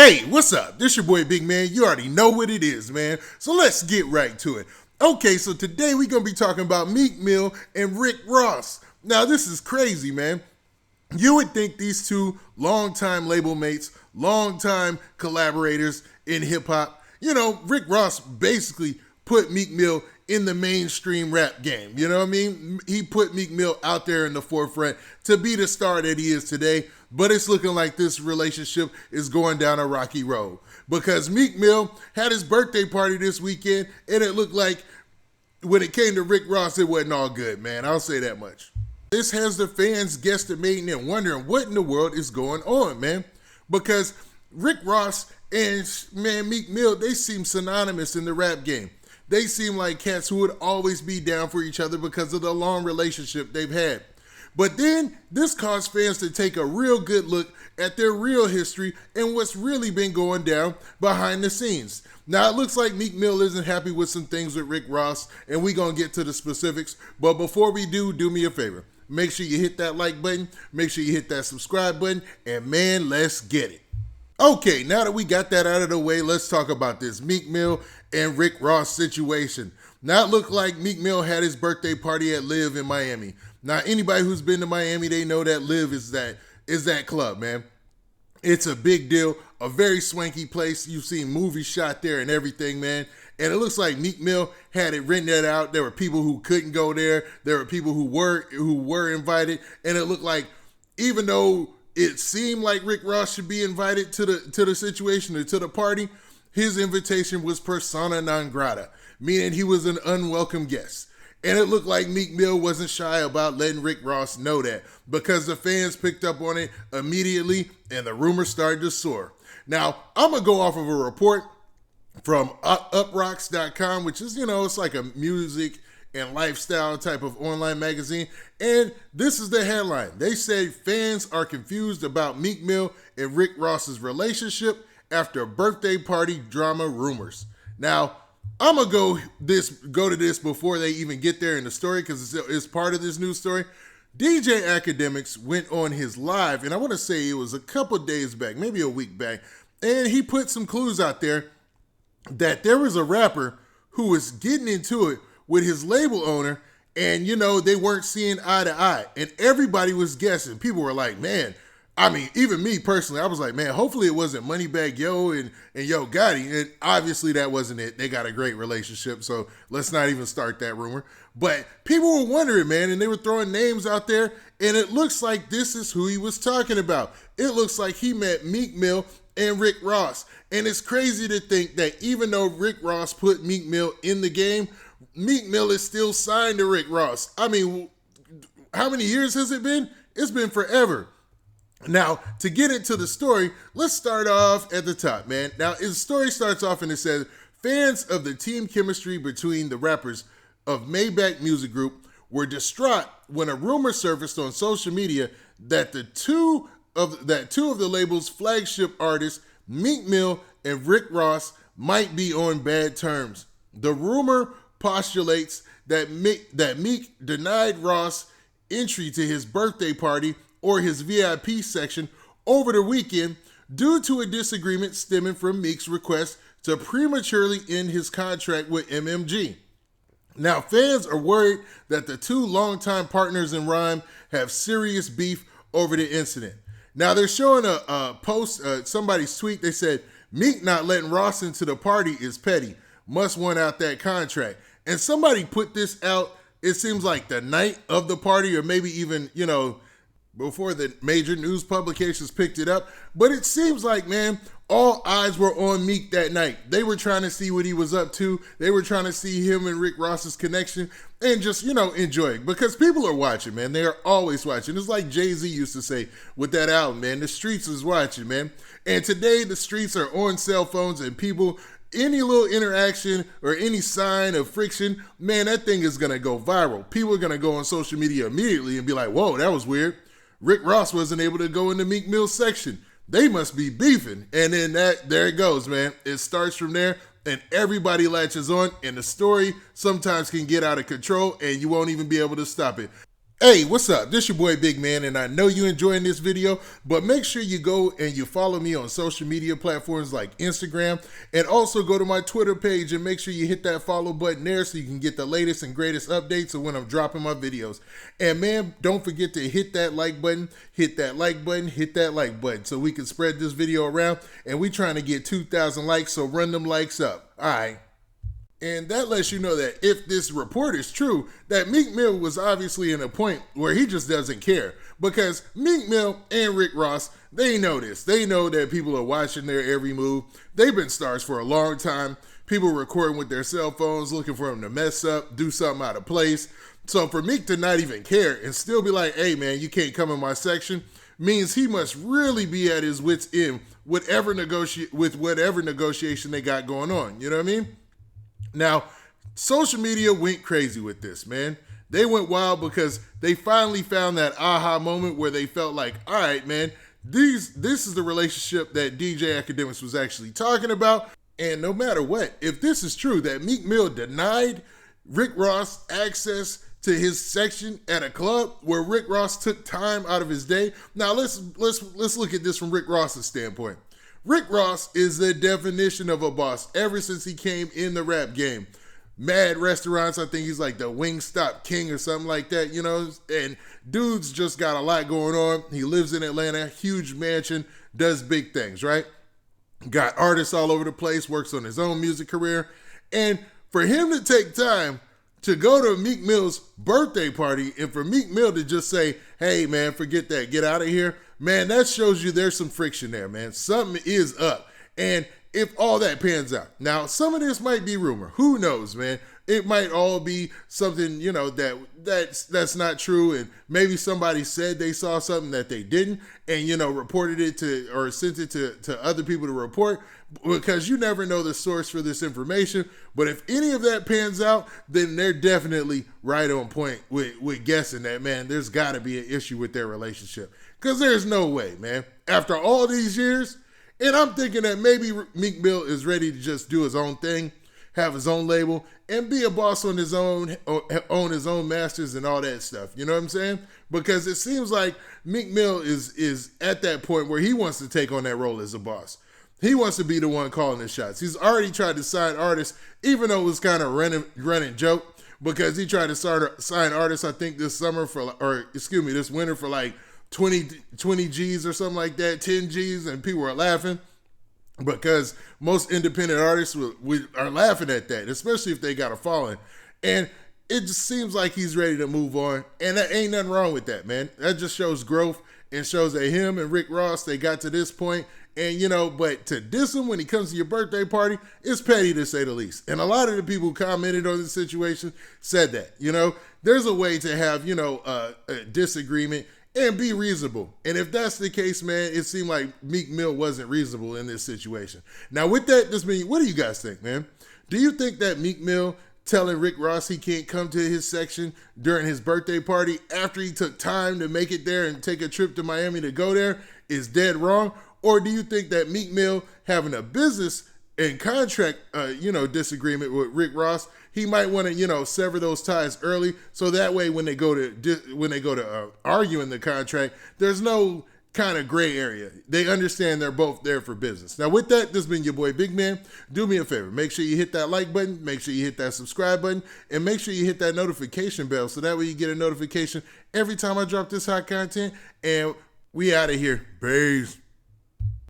Hey, what's up? This your boy Big Man. You already know what it is, man. So let's get right to it. Okay, so today we're going to be talking about Meek Mill and Rick Ross. Now, this is crazy, man. You would think these two longtime label mates, longtime collaborators in hip hop, Rick Ross basically put Meek Mill in the mainstream rap game. You know what I mean? He put Meek Mill out there in the forefront to be the star that he is today. But it's looking like this relationship is going down a rocky road because Meek Mill had his birthday party this weekend, and it looked like when it came to Rick Ross, it wasn't all good, man. I'll say that much. This has the fans guesstimating and wondering what in the world is going on, man. Because Rick Ross and Meek Mill, they seem synonymous in the rap game. They seem like cats who would always be down for each other because of the long relationship they've had. But then this caused fans to take a real good look at their real history and what's really been going down behind the scenes. Now, it looks like Meek Mill isn't happy with some things with Rick Ross, and we're going to get to the specifics. But before we do me a favor. Make sure you hit that like button, make sure you hit that subscribe button, and man, let's get it. Okay, now that we got that out of the way, let's talk about this Meek Mill and Rick Ross situation. Now, it looked like Meek Mill had his birthday party at Live in Miami. Now, anybody who's been to Miami, they know that Live is that club, man. It's a big deal, a very swanky place. You've seen movies shot there and everything, man. And it looks like Meek Mill had it rented out. There were people who couldn't go there. There were people who were invited. And it looked like, even though it seemed like Rick Ross should be invited to the situation or to the party, his invitation was persona non grata, meaning he was an unwelcome guest. And it looked like Meek Mill wasn't shy about letting Rick Ross know that because the fans picked up on it immediately and the rumors started to soar. Now, I'm going to go off of a report from uprocks.com, which is, it's like a music and lifestyle type of online magazine. And this is the headline. They say fans are confused about Meek Mill and Rick Ross's relationship after birthday party drama rumors. Now, I'm going to go to this before they even get there in the story because it's part of this news story. DJ Academics went on his live, and I want to say it was a couple days back, maybe a week back, and he put some clues out there that there was a rapper who was getting into it with his label owner, and, they weren't seeing eye to eye, and everybody was guessing. People were like, man, I mean, even me personally, I was like, man, hopefully it wasn't Moneybagg Yo and Yo Gotti. And obviously that wasn't it. They got a great relationship, so let's not even start that rumor. But people were wondering, man, and they were throwing names out there, and it looks like this is who he was talking about. It looks like he met Meek Mill and Rick Ross. And it's crazy to think that even though Rick Ross put Meek Mill in the game, Meek Mill is still signed to Rick Ross. I mean, how many years has it been? It's been forever. Now, to get into the story, let's start off at the top, man. Now, the story starts off and it says, fans of the team chemistry between the rappers of Maybach Music Group were distraught when a rumor surfaced on social media that two of the label's flagship artists, Meek Mill and Rick Ross, might be on bad terms. The rumor postulates that Meek denied Ross entry to his birthday party or his VIP section over the weekend due to a disagreement stemming from Meek's request to prematurely end his contract with MMG. Now, fans are worried that the two longtime partners in rhyme have serious beef over the incident. Now, they're showing a post, somebody's tweet. They said, Meek not letting Ross into the party is petty. Must want out that contract. And somebody put this out, it seems like the night of the party or maybe even, before the major news publications picked it up. But it seems like, man, all eyes were on Meek that night. They were trying to see what he was up to. They were trying to see him and Rick Ross's connection and just, enjoy it. Because people are watching, man. They are always watching. It's like Jay-Z used to say with that album, man. The streets is watching, man. And today the streets are on cell phones and people, any little interaction or any sign of friction, man, that thing is going to go viral. People are going to go on social media immediately and be like, whoa, that was weird. Rick Ross wasn't able to go in the Meek Mill section. They must be beefing. And then there it goes, man. It starts from there and everybody latches on and the story sometimes can get out of control and you won't even be able to stop it. Hey, what's up? This your boy Big Man, and I know you enjoying this video, but make sure you go and you follow me on social media platforms like Instagram, and also go to my Twitter page and make sure you hit that follow button there so you can get the latest and greatest updates of when I'm dropping my videos. And man, don't forget to hit that like button, hit that like button, hit that like button so we can spread this video around, and we trying to get 2,000 likes, so run them likes up. All right. And that lets you know that if this report is true, that Meek Mill was obviously in a point where he just doesn't care. Because Meek Mill and Rick Ross, they know this. They know that people are watching their every move. They've been stars for a long time. People recording with their cell phones, looking for them to mess up, do something out of place. So for Meek to not even care and still be like, hey man, you can't come in my section, means he must really be at his wit's end with whatever negotiation they got going on. You know what I mean? Now, social media went crazy with this, man. They went wild because they finally found that aha moment where they felt like, all right, man, this is the relationship that DJ Academics was actually talking about. And no matter what, if this is true, that Meek Mill denied Rick Ross access to his section at a club where Rick Ross took time out of his day. Now, let's look at this from Rick Ross's standpoint. Rick Ross is the definition of a boss ever since he came in the rap game. Mad restaurants, I think he's like the Wingstop King or something like that, you know, and dude's just got a lot going on. He lives in Atlanta, huge mansion, does big things, right? Got artists all over the place, works on his own music career. And for him to take time to go to Meek Mill's birthday party and for Meek Mill to just say, hey man, forget that, get out of here, man, that shows you there's some friction there, man. Something is up. And if all that pans out, now some of this might be rumor. Who knows, man? It might all be something, you know, that's not true. And maybe somebody said they saw something that they didn't and, you know, reported it to or sent it to other people to report, because you never know the source for this information. But if any of that pans out, then they're definitely right on point with guessing that, man, there's got to be an issue with their relationship. Because there's no way, man. After all these years, and I'm thinking that maybe Meek Mill is ready to just do his own thing, have his own label, and be a boss on his own, own his own masters and all that stuff. You know what I'm saying? Because it seems like Meek Mill is at that point where he wants to take on that role as a boss. He wants to be the one calling the shots. He's already tried to sign artists, even though it was kind of running joke, because he tried to sign artists, I think this winter for like 20 G's or something like that, 10 G's, and people are laughing because most independent artists are laughing at that, especially if they got a following. And it just seems like he's ready to move on, and that ain't nothing wrong with that, man. That just shows growth and shows that him and Rick Ross, they got to this point. And, you know, but to diss him when he comes to your birthday party is petty, to say the least. And a lot of the people who commented on this situation said that, you know, there's a way to have, you know, a disagreement and be reasonable. And if that's the case, man, it seemed like Meek Mill wasn't reasonable in this situation. Now, with that, what do you guys think, man? Do you think that Meek Mill telling Rick Ross he can't come to his section during his birthday party after he took time to make it there and take a trip to Miami to go there is dead wrong? Or do you think that Meek Mill having a business and contract, disagreement with Rick Ross, he might want to, sever those ties early, so that way when they go to argue in the contract, there's no kind of gray area. They understand they're both there for business. Now, with that, this has been your boy Big Man. Do me a favor, make sure you hit that like button, make sure you hit that subscribe button, and make sure you hit that notification bell, so that way you get a notification every time I drop this hot content. And we out of here. Peace.